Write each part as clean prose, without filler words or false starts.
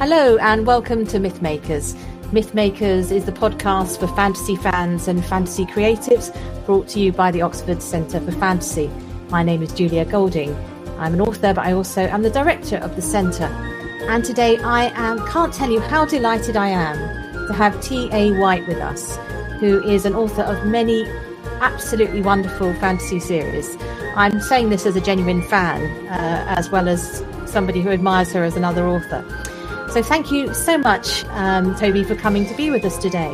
Hello and welcome to Mythmakers. Mythmakers is the podcast for fantasy fans and fantasy creatives, brought to you by the Oxford Centre for Fantasy. My name is Julia Golding. I'm an author, but I also am the director of the centre. And today can't tell you how delighted I am to have T.A. White with us, who is an author of many absolutely wonderful fantasy series. I'm saying this as a genuine fan, as well as somebody who admires her as another author. So thank you so much, Toby, for coming to be with us today.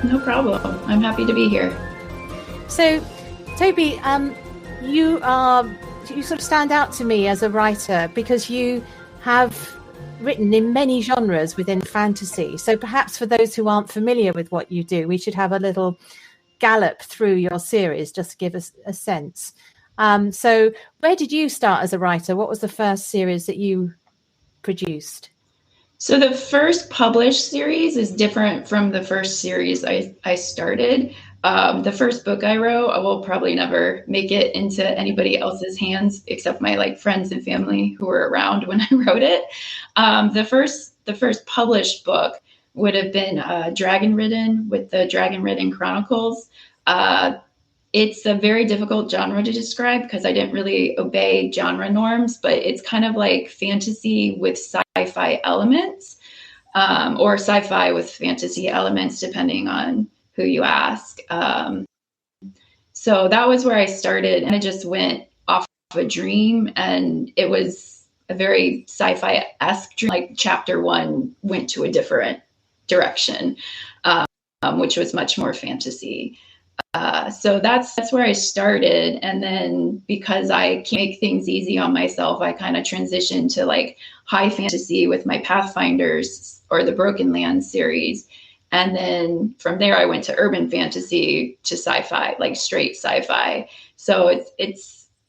No problem. I'm happy to be here. So, Toby, you sort of stand out to me as a writer because you have written in many genres within fantasy. So perhaps for those who aren't familiar with what you do, we should have a little gallop through your series just to give us a sense. So where did you start as a writer? What was the first series that you produced? So the first published series is different from the first series I started. The first book I wrote, I will probably never make it into anybody else's hands except my friends and family who were around when I wrote it. The first published book would have been Dragon-ridden with the Dragon-ridden Chronicles. It's a very difficult genre to describe because I didn't really obey genre norms, but it's kind of like fantasy with sci-fi elements, or sci-fi with fantasy elements, depending on who you ask. So that was where I started, and I just went off of a dream, and it was a very sci-fi-esque dream. Like chapter 1 went to a different direction, which was much more fantasy. So that's where I started. And then because I can't make things easy on myself, I kind of transitioned to high fantasy with my Pathfinders or the Broken Land series. And then from there, I went to urban fantasy to sci-fi, like straight sci-fi. So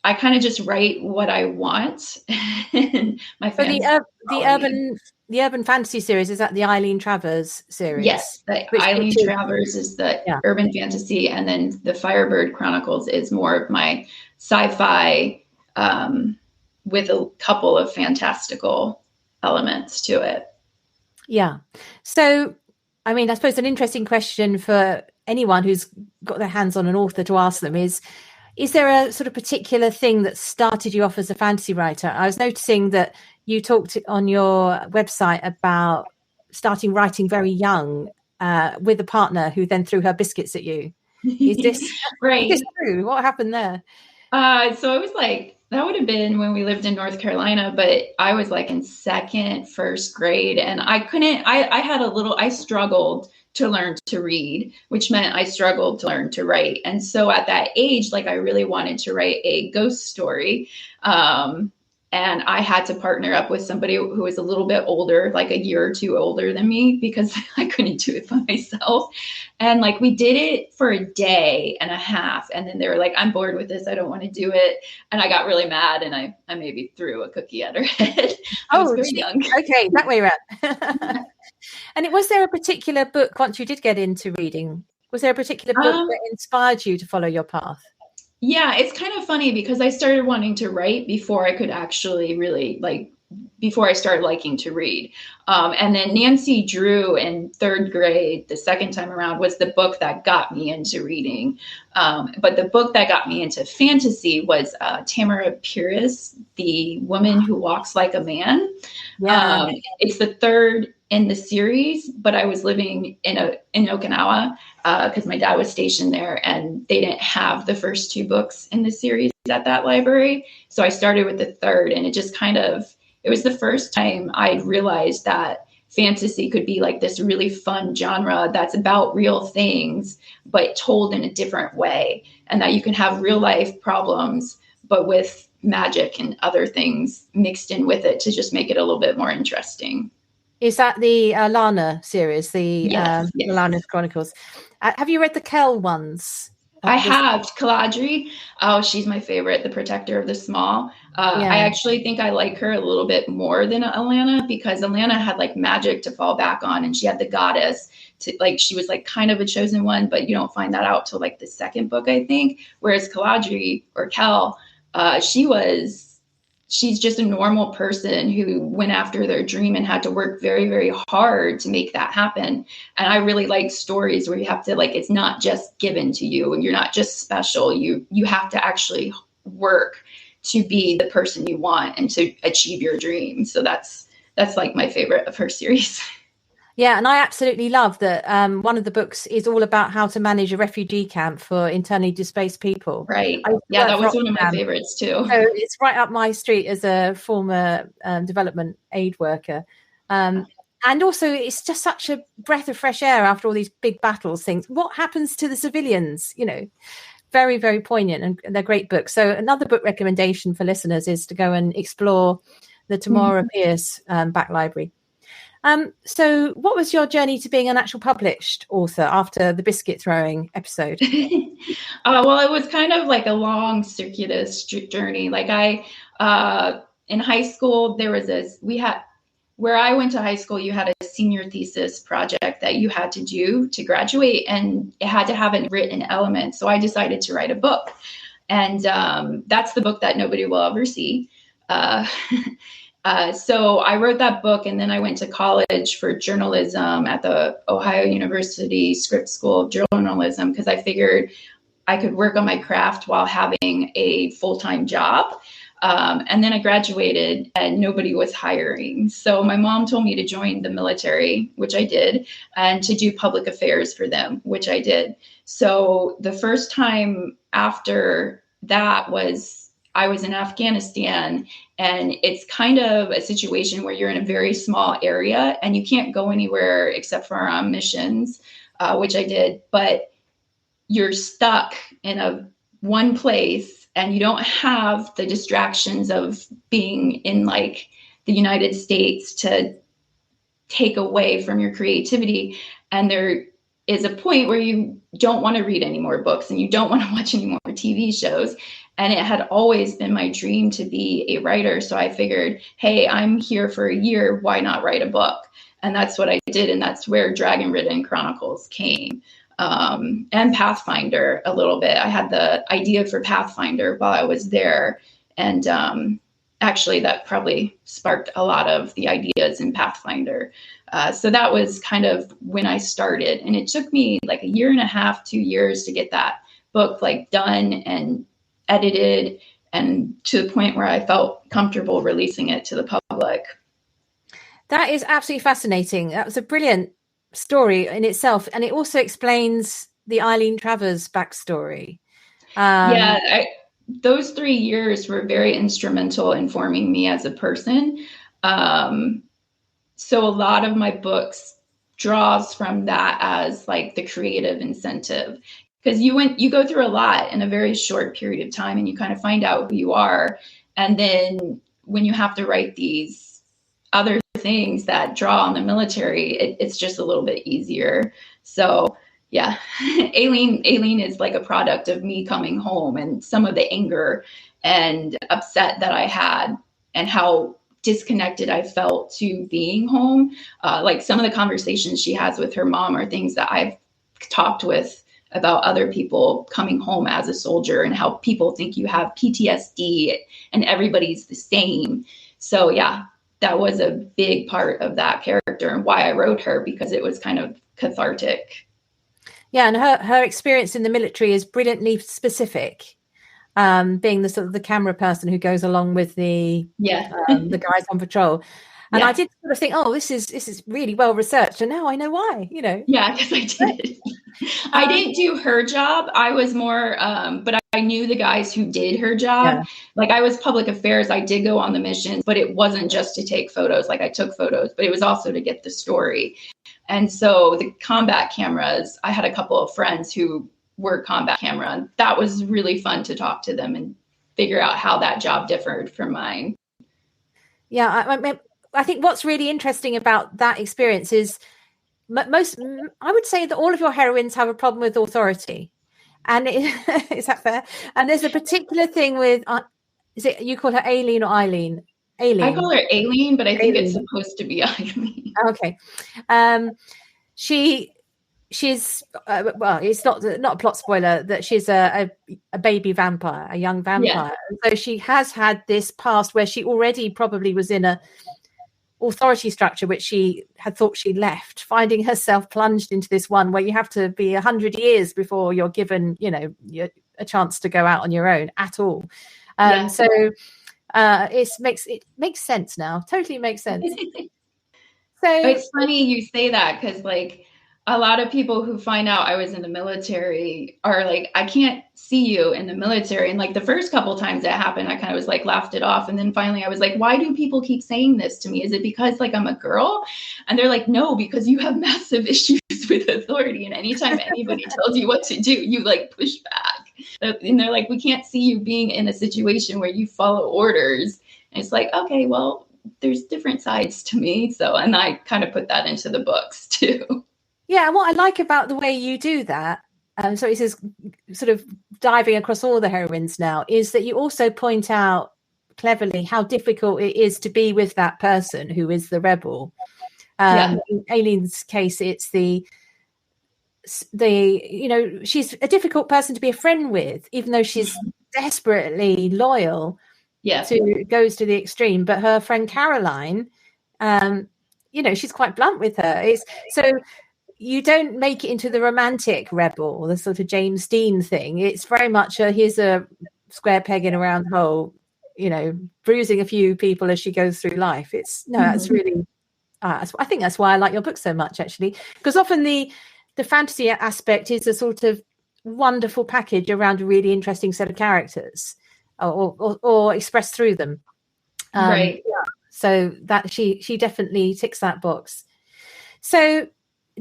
I kind of just write what I want. And my fans the urban fantasy series, is that the Eileen Travers series? Yes, Eileen Travers is the urban fantasy, and then the Firebird Chronicles is more of my sci-fi with a couple of fantastical elements to it. Yeah. So, I mean, I suppose an interesting question for anyone who's got their hands on an author to ask them is there a sort of particular thing that started you off as a fantasy writer? I was noticing that you talked on your website about starting writing very young with a partner who then threw her biscuits at you. Is this right? Is this true? What happened there? So it was that would have been when we lived in North Carolina, but I was in first grade, and I struggled to learn to read, which meant I struggled to learn to write. And so at that age, I really wanted to write a ghost story. And I had to partner up with somebody who was a little bit older, a year or two older than me, because I couldn't do it by myself. And we did it for a day and a half. And then they were I'm bored with this. I don't want to do it. And I got really mad, and I maybe threw a cookie at her head. I was very young. Okay, that way around. And was there a particular book, once you did get into reading, was there a particular book that inspired you to follow your path? Yeah, it's kind of funny because I started wanting to write before I could actually really before I started liking to read. And then Nancy Drew in third grade, the second time around, was the book that got me into reading. But the book that got me into fantasy was Tamara Pierce, The Woman Who Walks Like a Man. Yeah. It's the third in the series, but I was living in Okinawa because my dad was stationed there, and they didn't have the first two books in the series at that library. So I started with the third, and it just it was the first time I realized that fantasy could be this really fun genre that's about real things, but told in a different way, and that you can have real life problems, but with magic and other things mixed in with it to just make it a little bit more interesting. Is that the Lana series, Yes. Lana Chronicles? Have you read the Kell ones? I have. Caladri. Oh, she's my favorite. The Protector of the Small. I actually think I like her a little bit more than Alana, because Alana had magic to fall back on, and she had the goddess to she was kind of a chosen one, but you don't find that out till the second book, I think. Whereas Caladri or Kell, she was she's just a normal person who went after their dream and had to work very, very hard to make that happen. And I really like stories where you have to, like, it's not just given to you and you're not just special. You have to actually work to be the person you want and to achieve your dream. So that's like my favorite of her series. Yeah, and I absolutely love that one of the books is all about how to manage a refugee camp for internally displaced people. Right. Yeah, that was one of my favorites too. So it's right up my street as a former development aid worker. And also, it's just such a breath of fresh air after all these big battles. Things, what happens to the civilians? You know, very, very poignant, and they're great books. So another book recommendation for listeners is to go and explore the Tamora Pierce back library. So what was your journey to being an actual published author after the biscuit throwing episode? Well, it was kind of like a long circuitous journey. Like in high school, where I went to high school, you had a senior thesis project that you had to do to graduate, and it had to have a written element. So I decided to write a book, and that's the book that nobody will ever see. So I wrote that book, and then I went to college for journalism at the Ohio University Scripps School of Journalism, because I figured I could work on my craft while having a full-time job. And then I graduated and nobody was hiring. So my mom told me to join the military, which I did, and to do public affairs for them, which I did. So the first time after that I was in Afghanistan, and it's kind of a situation where you're in a very small area and you can't go anywhere except for on missions, which I did, but you're stuck in one place and you don't have the distractions of being in like the United States to take away from your creativity. And there is a point where you don't want to read any more books and you don't want to watch any more TV shows. And it had always been my dream to be a writer. So I figured, hey, I'm here for a year. Why not write a book? And that's what I did. And that's where Dragon-ridden Chronicles came. And Pathfinder a little bit. I had the idea for Pathfinder while I was there. And actually, that probably sparked a lot of the ideas in Pathfinder. So that was kind of when I started. And it took me like a year and a half, 2 years to get that book like done and edited, and to the point where I felt comfortable releasing it to the public. That is absolutely fascinating. That was a brilliant story in itself. And it also explains the Eileen Travers backstory. Those 3 years were very instrumental in forming me as a person. So a lot of my books draws from that as like the creative incentive, because you go through a lot in a very short period of time and you kind of find out who you are. And then when you have to write these other things that draw on the military, it's just a little bit easier. So yeah, Aileen is like a product of me coming home and some of the anger and upset that I had and how disconnected I felt to being home. Like some of the conversations she has with her mom are things that I've talked with about other people coming home as a soldier and how people think you have PTSD and everybody's the same. So yeah, that was a big part of that character and why I wrote her, because it was kind of cathartic. Yeah, and her experience in the military is brilliantly specific, being the sort of the camera person who goes along with the guys on patrol. And I did sort of think, oh, this is really well researched, and now I know why. You know, yeah, because I did. I didn't do her job. I was more, but I knew the guys who did her job. Yeah. Like I was public affairs. I did go on the missions, but it wasn't just to take photos. Like I took photos, but it was also to get the story. And so the combat cameras, I had a couple of friends who were combat camera, and that was really fun to talk to them and figure out how that job differed from mine. Yeah, I think what's really interesting about that experience is I would say that all of your heroines have a problem with authority. And is that fair? And there's a particular thing with, you call her Aileen or Eileen? Aileen. I call her Aileen, but I think it's supposed to be Eileen. Okay. She she's well, it's not a plot spoiler that she's a baby vampire, a young vampire. Yeah. So she has had this past where she already probably was in a authority structure which she had thought she left, finding herself plunged into this one where you have to be 100 years before you're given, a chance to go out on your own at all. So it makes sense now. Totally makes sense. So it's funny you say that, because like a lot of people who find out I was in the military are like, I can't see you in the military. And like the first couple of times that happened, I kind of was like laughed it off. And then finally I was like, why do people keep saying this to me? Is it because like I'm a girl? And they're like, no, because you have massive issues with authority. And anytime anybody tells you what to do, you like push back. And they're like, we can't see you being in a situation where you follow orders. And it's like, okay, well, there's different sides to me. So, and I kind of put that into the books too. Yeah, and what I like about the way you do that, so it is sort of diving across all the heroines now, is that you also point out cleverly how difficult it is to be with that person who is the rebel. In Aileen's case, it's the she's a difficult person to be a friend with, even though she's desperately loyal. Yeah, goes to the extreme. But her friend Caroline, she's quite blunt with her. You don't make it into the romantic rebel, the sort of James Dean thing. It's very much here's a square peg in a round hole, bruising a few people as she goes through life. That's really, I think that's why I like your book so much, actually, because often the fantasy aspect is a sort of wonderful package around a really interesting set of characters or expressed through them. Right. Yeah. So that she definitely ticks that box. So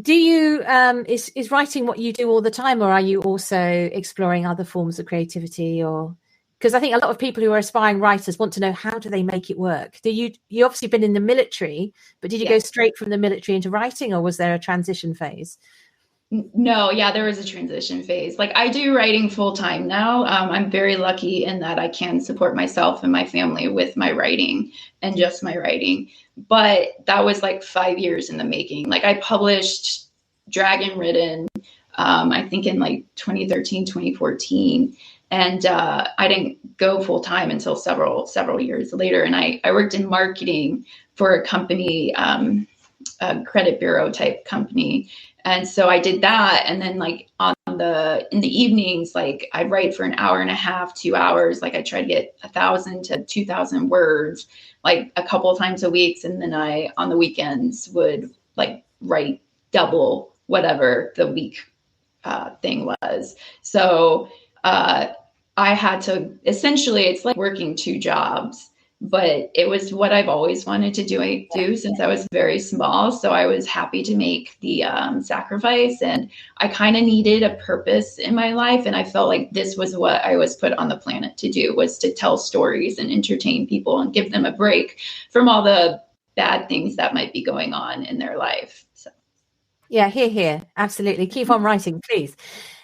do you is writing what you do all the time, or are you also exploring other forms of creativity? Or because I think a lot of people who are aspiring writers want to know, how do they make it work? You obviously been in the military, but did you go straight from the military into writing, or was there a transition phase? No, there was a transition phase. Like I do writing full time now. I'm very lucky in that I can support myself and my family with my writing and just my writing. But that was like 5 years in the making. Like I published Dragon-ridden, I think in like 2013, 2014. And I didn't go full time until several years later. And I worked in marketing for a company, a credit bureau type company. And so I did that. And then like in the evenings, like I'd write for an hour and a half, 2 hours. Like I try to get 1,000 to 2,000 words, like a couple of times a week. And then I, on the weekends, would like write double whatever the week thing was. So I had to, essentially, it's like working 2 jobs. But it was what I've always wanted to do since I was very small. So I was happy to make the sacrifice, and I kind of needed a purpose in my life. And I felt like this was what I was put on the planet to do, was to tell stories and entertain people and give them a break from all the bad things that might be going on in their life. So. Yeah, here. Absolutely. Keep on writing, please.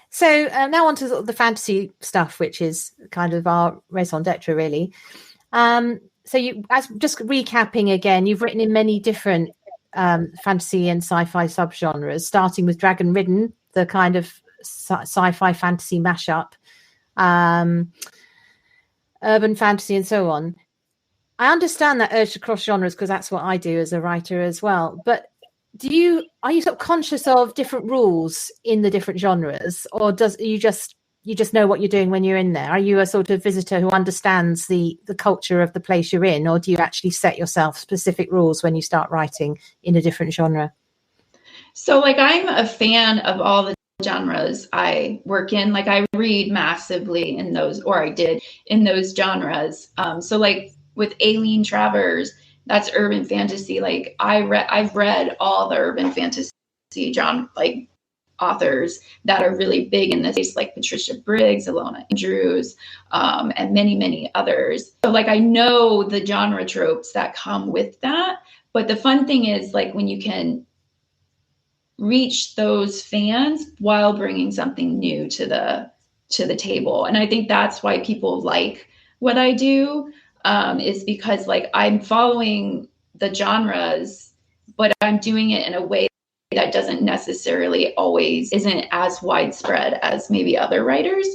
So now on to sort of the fantasy stuff, which is kind of our raison d'etre, really. So as just recapping again, you've written in many different fantasy and sci-fi subgenres, starting with Dragon-ridden, the kind of sci-fi fantasy mashup, urban fantasy, and so on. I understand that urge to cross genres because that's what I do as a writer as well. But are you sort of conscious of different rules in the different genres, or you just know what you're doing when you're in there? Are you a sort of visitor who understands the culture of the place you're in, or do you actually set yourself specific rules when you start writing in a different genre? So like I'm a fan of all the genres I work in. Like I read massively in those, or I did in those genres. So like with Aileen Travers, that's urban fantasy. Like I've read all the urban fantasy genre, like authors that are really big in this space, like Patricia Briggs, Ilona Andrews, and many, many others. So like I know the genre tropes that come with that. But the fun thing is like when you can reach those fans while bringing something new to the table. And I think that's why people like what I do, is because like I'm following the genres, but I'm doing it in a way that doesn't necessarily always isn't as widespread as maybe other writers.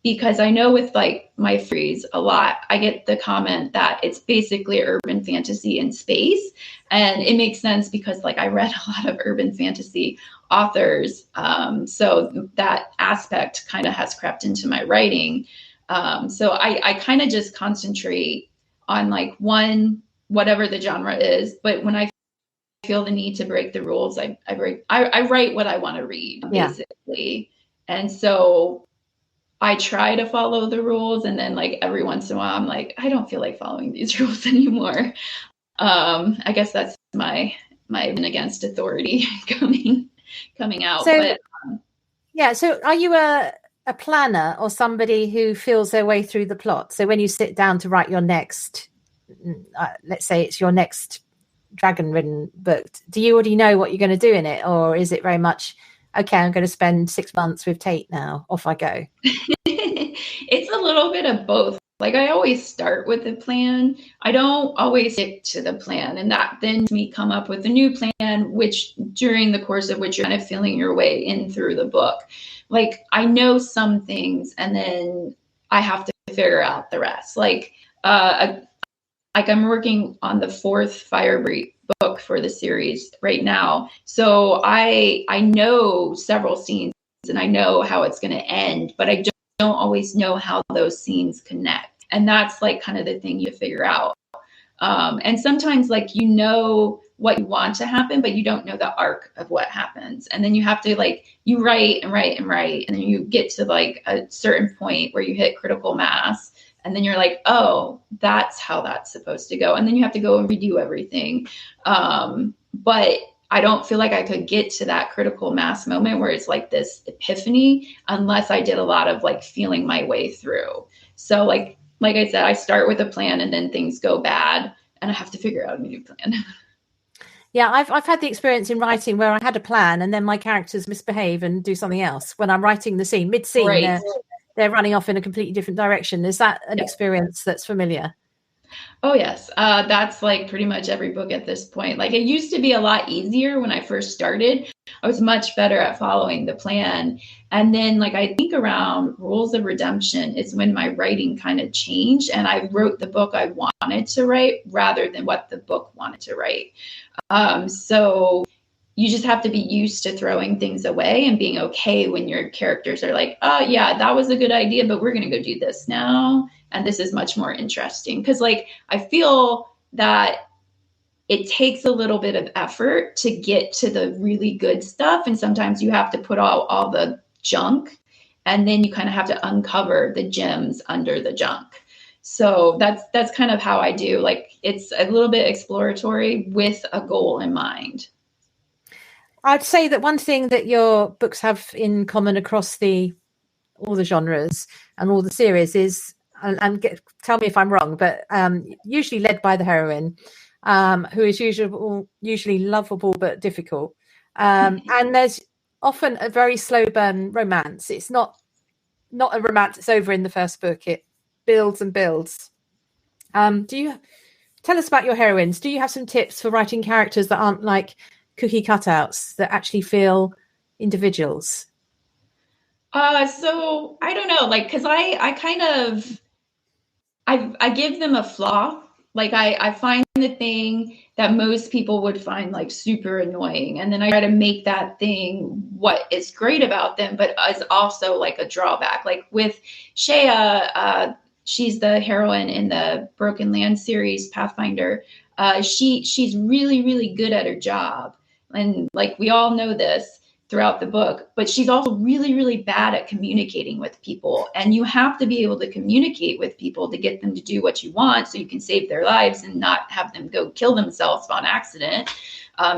Because I know with like my freeze a lot, I get the comment that it's basically urban fantasy in space. And it makes sense because like I read a lot of urban fantasy authors. So that aspect kind of has crept into my writing. So I kind of just concentrate on like whatever the genre is. But when I feel the need to break the rules, I write what I want to read, basically. Yeah. And so I try to follow the rules, and then like every once in a while I'm like, I don't feel like following these rules anymore. I guess that's my against authority coming out. So, but so are you a planner or somebody who feels their way through the plot? So when you sit down to write your next, let's say it's your next Dragon-ridden book, do you already know what you're going to do in it, or is it very much, okay, I'm going to spend 6 months with Tate now, off I go? It's a little bit of both. Like I always start with a plan. I don't always stick to the plan, and that then me come up with a new plan, which during the course of which you're kind of feeling your way in through the book. Like I know some things, and then I have to figure out the rest. Like I'm working on the 4th Firebird book for the series right now. So I know several scenes and I know how it's going to end, but I don't always know how those scenes connect. And that's like kind of the thing you figure out. And sometimes like, you know what you want to happen, but you don't know the arc of what happens. And then you have to like, you write and write and write. And then you get to like a certain point where you hit critical mass. And then you're like, oh, that's how that's supposed to go. And then you have to go and redo everything. But I don't feel like I could get to that critical mass moment where it's like this epiphany unless I did a lot of like feeling my way through. So like I said, I start with a plan and then things go bad and I have to figure out a new plan. Yeah, I've had the experience in writing where I had a plan and then my characters misbehave and do something else when I'm writing the scene. Mid-scene, right. They're running off in a completely different direction. Is that an experience that's familiar? Oh, yes. That's like pretty much every book at this point. Like it used to be a lot easier when I first started. I was much better at following the plan. And then like I think around Rules of Redemption is when my writing kind of changed and I wrote the book I wanted to write rather than what the book wanted to write. So you just have to be used to throwing things away and being okay when your characters are like, oh yeah, that was a good idea, but we're going to go do this now. And this is much more interesting. Because like, I feel that it takes a little bit of effort to get to the really good stuff. And sometimes you have to put all the junk and then you kind of have to uncover the gems under the junk. So that's kind of how I do. Like it's a little bit exploratory with a goal in mind. I'd say that one thing that your books have in common across all the genres and all the series is, tell me if I'm wrong, but usually led by the heroine, who is usually lovable but difficult. And there's often a very slow burn romance. It's not a romance that's over in the first book. It builds and builds. Do you tell us about your heroines? Do you have some tips for writing characters that aren't like cookie cutouts, that actually feel individuals? So I don't know, like, cause I kind of, I give them a flaw. Like I find the thing that most people would find like super annoying. And then I try to make that thing what is great about them, but is also like a drawback. Like with Shea, she's the heroine in the Broken Land series, Pathfinder. She's really, really good at her job. And like, we all know this throughout the book, but she's also really, really bad at communicating with people. And you have to be able to communicate with people to get them to do what you want so you can save their lives and not have them go kill themselves on accident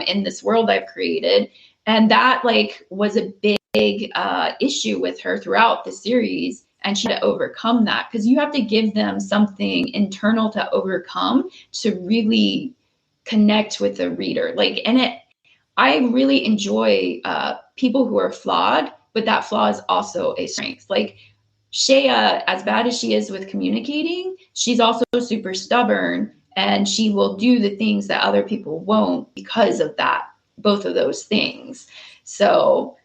in this world I've created. And that like was a big issue with her throughout the series. And she had to overcome that because you have to give them something internal to overcome to really connect with the reader. Like, I really enjoy people who are flawed, but that flaw is also a strength. Like Shea, as bad as she is with communicating, she's also super stubborn and she will do the things that other people won't because of that both of those things. So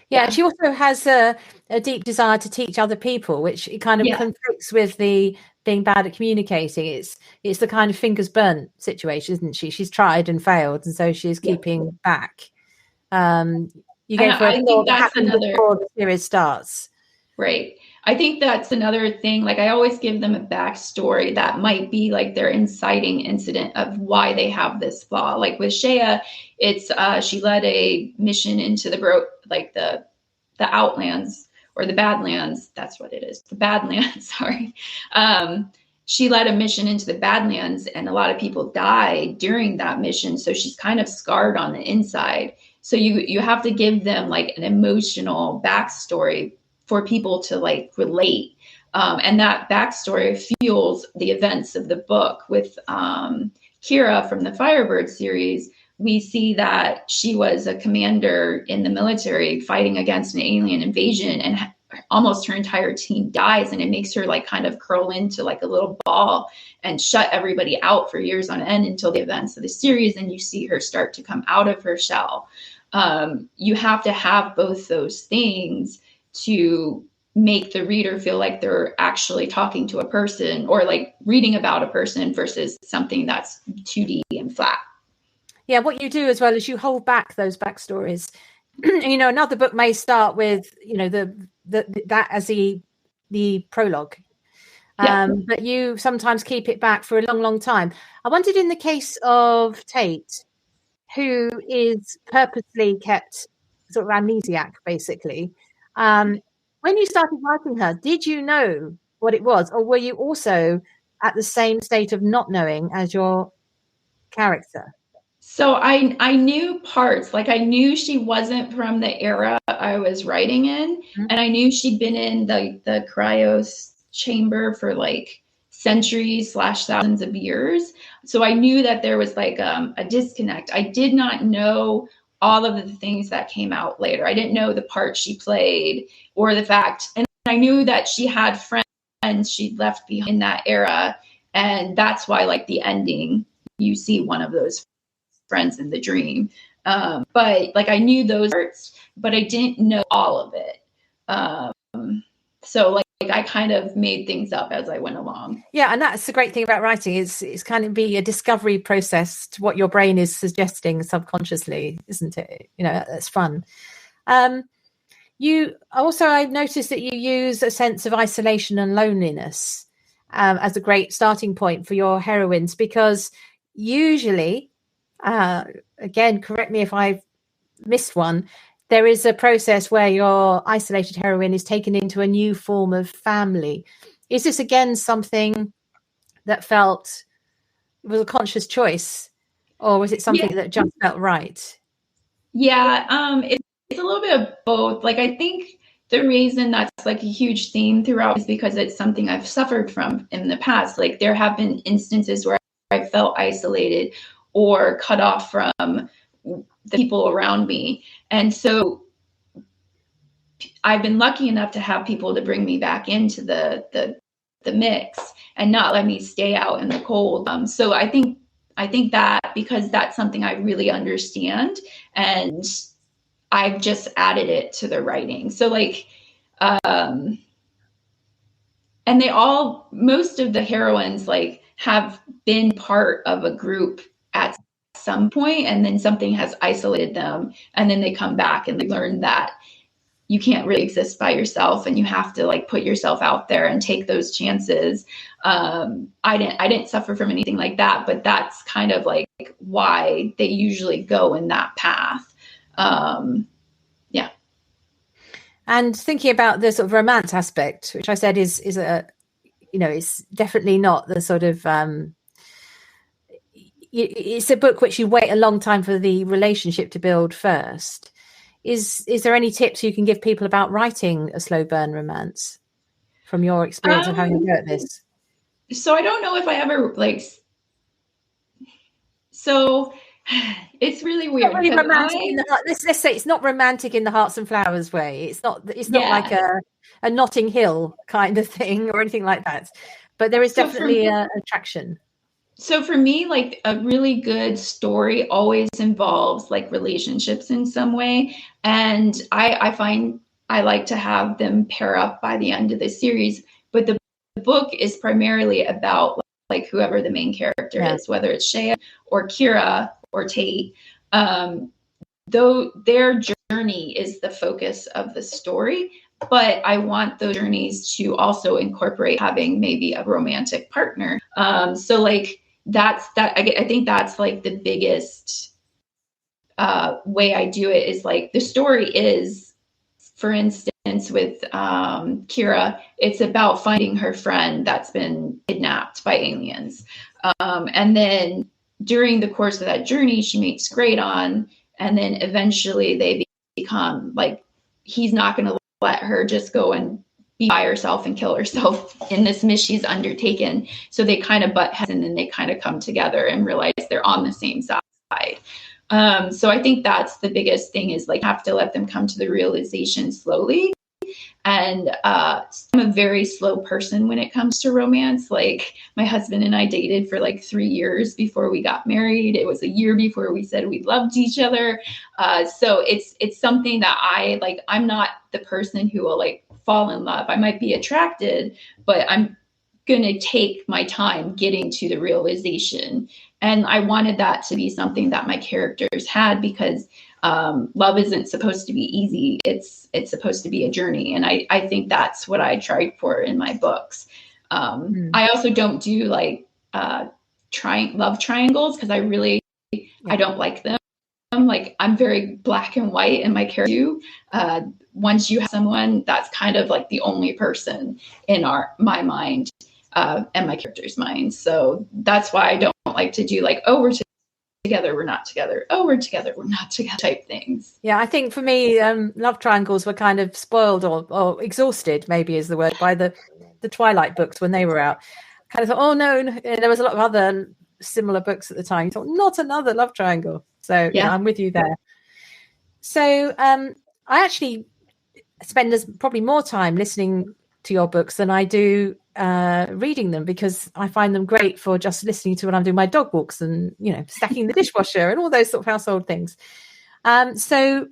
yeah, she also has a deep desire to teach other people, which it kind of conflicts with the being bad at communicating. It's the kind of fingers burnt situation, isn't she? She's tried and failed, and so she's keeping back. You go for a thought that happened before the series starts. Right. I think that's another thing. Like, I always give them a backstory that might be like their inciting incident of why they have this flaw. Like with Shea, it's she led a mission into the Outlands, or the Badlands. That's what it is. The Badlands. Sorry. She led a mission into the Badlands, and a lot of people died during that mission. So she's kind of scarred on the inside. So you have to give them like an emotional backstory for people to like relate. And that backstory fuels the events of the book. With Kira from the Firebird series, we see that she was a commander in the military fighting against an alien invasion, and almost her entire team dies, and it makes her like kind of curl into like a little ball and shut everybody out for years on end until the events of the series, and you see her start to come out of her shell. You have to have both those things to make the reader feel like they're actually talking to a person, or like reading about a person, versus something that's 2D and flat. Yeah, what you do as well is you hold back those backstories. You know, another book may start with, you know, that as the prologue, but you sometimes keep it back for a long, long time. I wondered, in the case of Tate, who is purposely kept sort of amnesiac, basically. When you started writing her, did you know what it was, or were you also at the same state of not knowing as your character? So I knew parts. Like, I knew she wasn't from the era I was writing in, and I knew she'd been in the cryos chamber for like centuries / thousands of years. So I knew that there was like a disconnect. I did not know all of the things that came out later. I didn't know the part she played, or the fact, and I knew that she had friends she'd left behind in that era. And that's why, like, the ending, you see one of those friends in the dream. But like, I knew those parts, but I didn't know all of it. So like I kind of made things up as I went along. Yeah, and that's the great thing about writing. It's kind of be a discovery process to what your brain is suggesting subconsciously, isn't it? You know, that's fun. You also, I've noticed that you use a sense of isolation and loneliness as a great starting point for your heroines, because usually, again, correct me if I've missed one, there is a process where your isolated heroine is taken into a new form of family. Is this again something that was a conscious choice, or was it something that just felt right? Yeah, it's a little bit of both. Like, I think the reason that's like a huge theme throughout is because it's something I've suffered from in the past. Like, there have been instances where I felt isolated or cut off from the people around me. And so I've been lucky enough to have people to bring me back into the mix and not let me stay out in the cold. So I think that, because that's something I really understand, and I've just added it to the writing. So like, and most of the heroines like have been part of a group at some point, and then something has isolated them, and then they come back and they learn that you can't really exist by yourself, and you have to like put yourself out there and take those chances. I didn't suffer from anything like that, but that's kind of like why they usually go in that path. Yeah. And thinking about the sort of romance aspect, which I said is a, you know, it's definitely not the sort of, it's a book which you wait a long time for the relationship to build first. Is there any tips you can give people about writing a slow burn romance from your experience of how you go at this? So I don't know if I ever like, so it's really weird. It's not really romantic in the heart. Let's say it's not romantic in the Hearts and Flowers way. It's not like a Notting Hill kind of thing or anything like that. But there is definitely an attraction. So for me, like a really good story always involves like relationships in some way. And I find I like to have them pair up by the end of the series. But the book is primarily about like whoever the main character is, whether it's Shea or Kira or Tate. Though their journey is the focus of the story, but I want those journeys to also incorporate having maybe a romantic partner. So like that's that. I think that's like the biggest way I do it is like the story is, for instance, with Kira, it's about finding her friend that's been kidnapped by aliens. And then during the course of that journey, she meets Graydon, and then eventually they become like, he's not going to let her just go and be by herself and kill herself in this mission she's undertaken. So they kind of butt heads and then they kind of come together and realize they're on the same side. So I think that's the biggest thing is like have to let them come to the realization slowly. And I'm a very slow person when it comes to romance. Like my husband and I dated for like 3 years before we got married. It was a year before we said we loved each other. So it's something that I like. I'm not the person who will like fall in love. I might be attracted, but I'm going to take my time getting to the realization. And I wanted that to be something that my characters had because love isn't supposed to be easy. It's supposed to be a journey. And I think that's what I tried for in my books. I also don't do like love triangles because I don't like them. Like I'm very black and white in my character. Once you have someone, that's kind of like the only person in my mind and my character's mind. So that's why I don't like to do like, oh, we're together, we're not together. Oh, we're together, we're not together type things. Yeah, I think for me, love triangles were kind of spoiled or exhausted, maybe is the word, by the Twilight books when they were out. Kind of thought, oh no, and there was a lot of other similar books at the time. You thought, not another love triangle. So yeah, I'm with you there. So I actually spend probably more time listening to your books than I do reading them because I find them great for just listening to when I'm doing my dog walks and, you know, stacking the dishwasher and all those sort of household things. So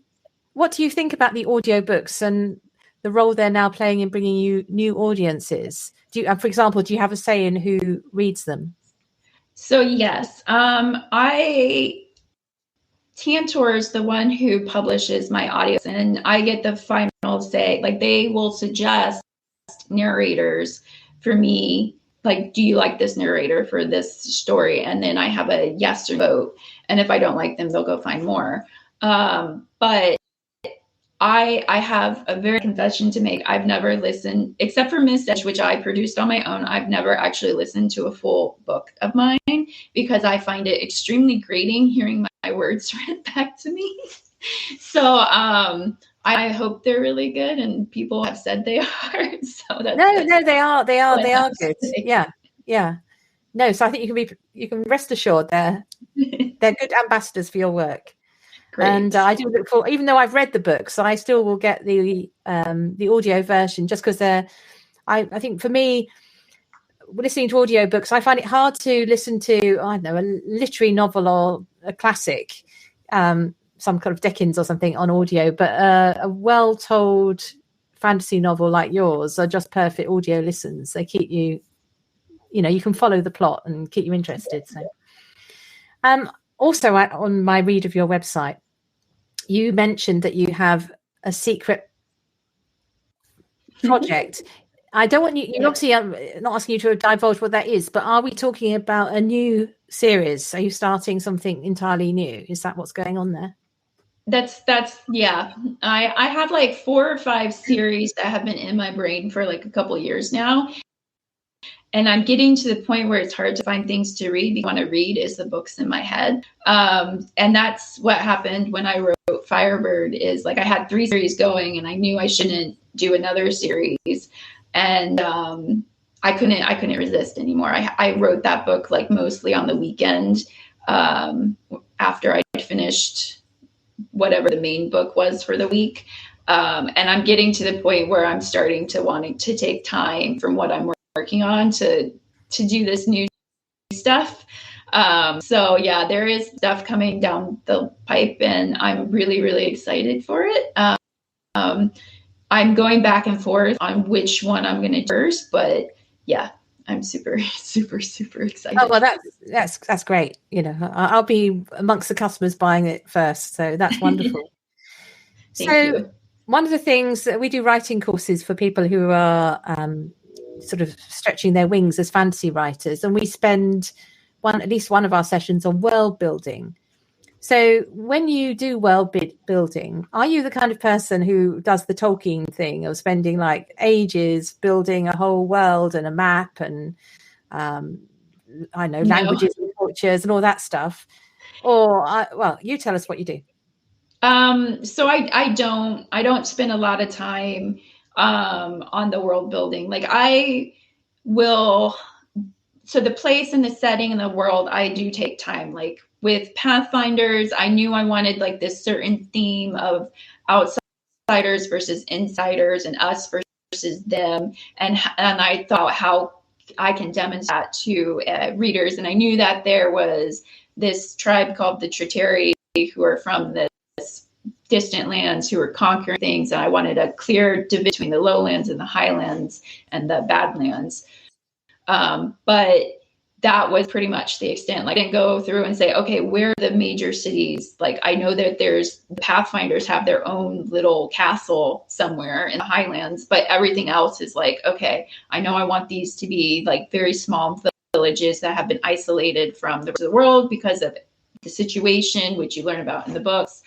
what do you think about the audiobooks and the role they're now playing in bringing you new audiences? For example, do you have a say in who reads them? So yes, Tantor is the one who publishes my audios and I get the final say. Like they will suggest narrators for me, like, do you like this narrator for this story? And then I have a yes or vote. And if I don't like them, they'll go find more. But I have a very confession to make. I've never listened, except for Miss Edge, which I produced on my own. I've never actually listened to a full book of mine because I find it extremely grating hearing my words read back to me. So I hope they're really good, and people have said they are. So that's no, they are good. Yeah. No, so I think you can rest assured they're good ambassadors for your work. Great. And I do look for, even though I've read the books, I still will get the audio version just because I think for me, listening to audiobooks, I find it hard to listen to, I don't know, a literary novel or a classic, some kind of Dickens or something on audio, but a well-told fantasy novel like yours are just perfect audio listens. They keep you, you can follow the plot and keep you interested. So, also on my read of your website, you mentioned that you have a secret project. I don't want you obviously, I'm not asking you to divulge what that is, but are we talking about a new series? Are you starting something entirely new? Is that what's going on there? That's yeah. I have like 4 or 5 series that have been in my brain for like a couple of years now. And I'm getting to the point where it's hard to find things to read. What I want to read is the books in my head. And that's what happened when I wrote Firebird is like I had 3 series going and I knew I shouldn't do another series. And I couldn't resist anymore. I wrote that book like mostly on the weekend after I finished whatever the main book was for the week. And I'm getting to the point where I'm starting to wanting to take time from what I'm working on to do this new stuff. So yeah, there is stuff coming down the pipe, and I'm really, really excited for it. I'm going back and forth on which one I'm going to do first, but yeah, I'm super, super, super excited. Oh, well, that's great. I'll be amongst the customers buying it first, so that's wonderful. Thank you. One of the things that we do writing courses for people who are sort of stretching their wings as fantasy writers, and we spend at least one of our sessions on world building. So when you do world building, are you the kind of person who does the Tolkien thing of spending like ages building a whole world and a map and languages and cultures and all that stuff? Or you tell us what you do. So I don't spend a lot of time on the world building. Like so the place and the setting and the world, I do take time. Like with Pathfinders, I knew I wanted like this certain theme of outsiders versus insiders and us versus them. And I thought how I can demonstrate that to readers. And I knew that there was this tribe called the Triteri who are from this distant lands who were conquering things. And I wanted a clear division between the lowlands and the highlands and the badlands. But that was pretty much the extent. Like I didn't go through and say, okay, where are the major cities? Like I know that the Pathfinders have their own little castle somewhere in the highlands, but everything else is like, okay, I know I want these to be like very small villages that have been isolated from the rest of the world because of the situation, which you learn about in the books.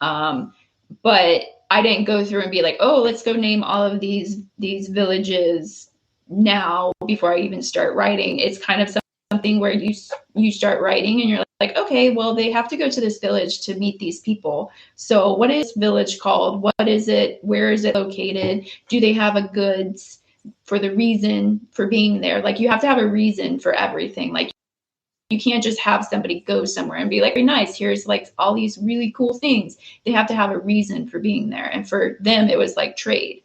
But I didn't go through and be like, oh, let's go name all of these villages now before I even start writing. It's kind of something where you start writing and you're like, okay, well, they have to go to this village to meet these people. So what is this village called? What is it? Where is it located? Do they have a goods for the reason for being there? Like you have to have a reason for everything. Like you can't just have somebody go somewhere and be like, very nice, here's like all these really cool things. They have to have a reason for being there. And for them, it was like trade.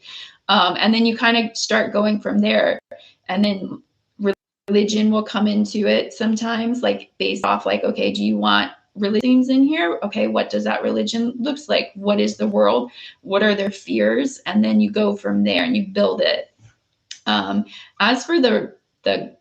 And then you kind of start going from there. And then religion will come into it sometimes, like based off like, okay, do you want religions in here? Okay, what does that religion looks like? What is the world? What are their fears? And then you go from there and you build it. As for the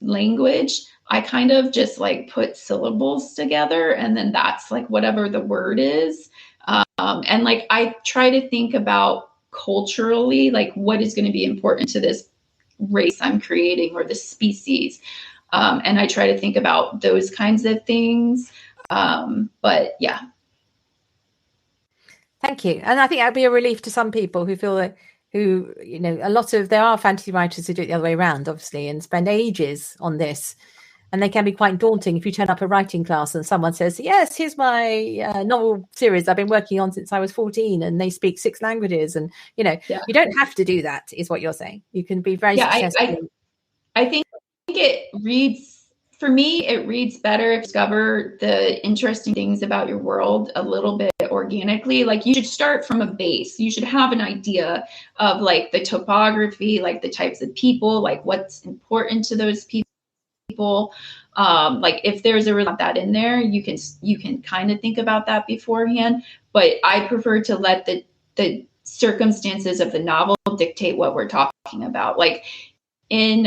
language, I kind of just like put syllables together and then that's like whatever the word is. And like I try to think about culturally, like what is going to be important to this race I'm creating or this species. And I try to think about those kinds of things. But yeah. Thank you. And I think that'd be a relief to some people who feel that there are fantasy writers who do it the other way around, obviously, and spend ages on this. And they can be quite daunting if you turn up a writing class and someone says, yes, here's my novel series I've been working on since I was 14 and they speak 6 languages. And, you don't have to do that is what you're saying. You can be very successful. I think it reads, for me, it reads better if you discover the interesting things about your world a little bit organically. Like you should start from a base. You should have an idea of like the topography, like the types of people, like what's important to those people. Like if there's that in there, you can kind of think about that beforehand, but I prefer to let the circumstances of the novel dictate what we're talking about. Like in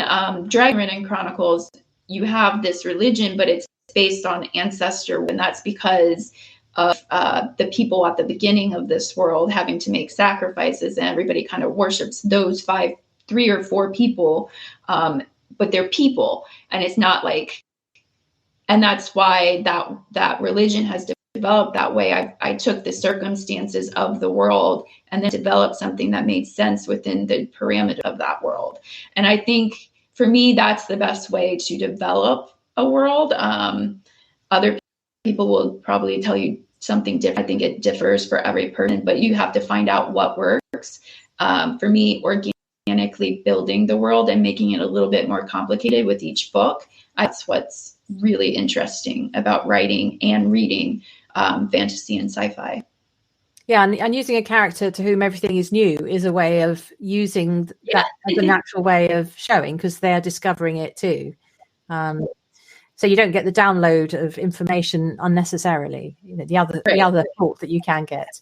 Dragon-ridden Chronicles, you have this religion, but it's based on ancestor, and that's because of the people at the beginning of this world having to make sacrifices, and everybody kind of worships those 3 or 4 people. But they're people, and it's not like, and that's why that religion has developed that way. I took the circumstances of the world and then developed something that made sense within the parameter of that world. And I think for me, that's the best way to develop a world. Other people will probably tell you something different. I think it differs for every person, but you have to find out what works. For me, organically building the world and making it a little bit more complicated with each book. That's what's really interesting about writing and reading fantasy and sci-fi. Yeah, and using a character to whom everything is new is a way of using that as a natural way of showing, because they're discovering it too. so you don't get the download of information unnecessarily. The other thought that you can get.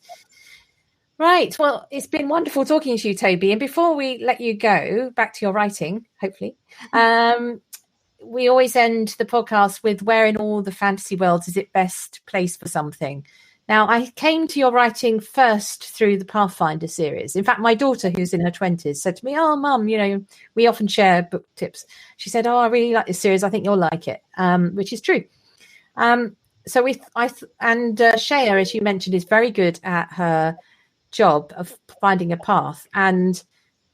Right. Well, it's been wonderful talking to you, Toby. And before we let you go back to your writing, hopefully, we always end the podcast with where in all the fantasy worlds is it best placed for something. Now, I came to your writing first through the Pathfinder series. In fact, my daughter, who's in her 20s, said to me, "Oh, Mum, we often share book tips." She said, "Oh, I really like this series. I think you'll like it," which is true. So Shea, as you mentioned, is very good at her job of finding a path, and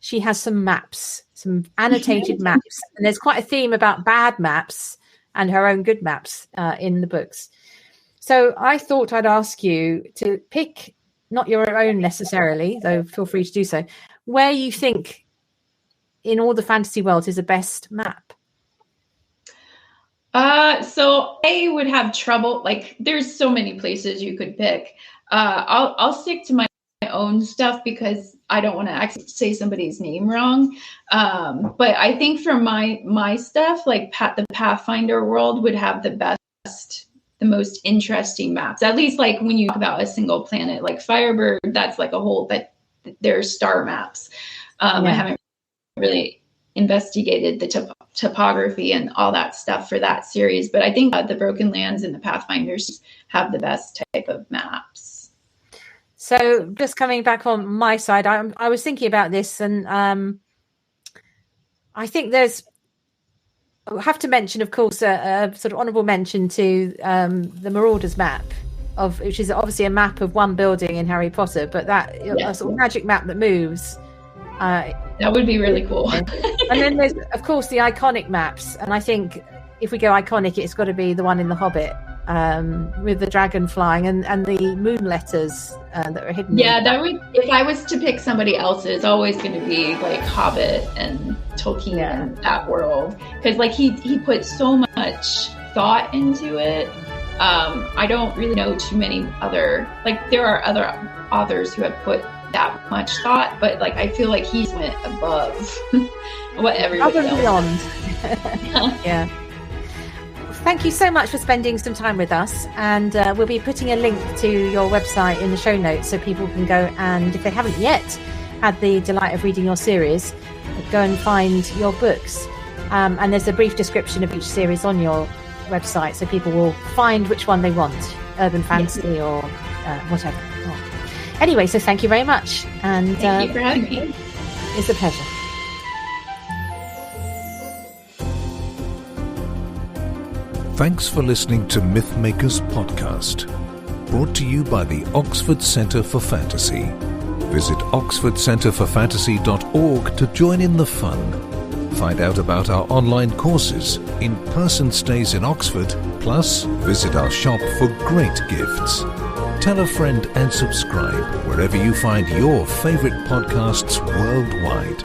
she has some maps, some annotated maps, and there's quite a theme about bad maps and her own good maps in the books. So I thought I'd ask you to pick, not your own necessarily, though feel free to do so, where you think in all the fantasy worlds is the best map. So I would have trouble, like there's so many places you could pick. I'll stick to my own stuff because I don't want to actually say somebody's name wrong. But I think for my stuff, like the Pathfinder world would have the most interesting maps. At least like when you talk about a single planet, like Firebird, that's like a whole, but there's star maps. I haven't really investigated the topography and all that stuff for that series, but I think the Broken Lands and the Pathfinders have the best type of maps. So just coming back on my side, I was thinking about this, and I think I have to mention, of course, a sort of honourable mention to the Marauders map, which is obviously a map of one building in Harry Potter, but a sort of magic map that moves. That would be really cool. And then there's, of course, the iconic maps, and I think if we go iconic, it's got to be the one in The Hobbit. With the dragon flying and the moon letters that are hidden. Yeah, that would. If I was to pick somebody else, it's always going to be like Hobbit and Tolkien and that world, because like he put so much thought into it. I don't really know too many other, like there are other authors who have put that much thought, but like I feel like he's went above what everybody else. Beyond. Yeah. Thank you so much for spending some time with us, and we'll be putting a link to your website in the show notes so people can go, and if they haven't yet had the delight of reading your series, go and find your books. And there's a brief description of each series on your website so people will find which one they want, urban fantasy or whatever. Anyway, so thank you very much. And thank you for having me. It's a pleasure. Thanks for listening to Mythmakers Podcast, brought to you by the Oxford Centre for Fantasy. Visit oxfordcenterforfantasy.org to join in the fun. Find out about our online courses, in-person stays in Oxford, plus visit our shop for great gifts. Tell a friend and subscribe wherever you find your favourite podcasts worldwide.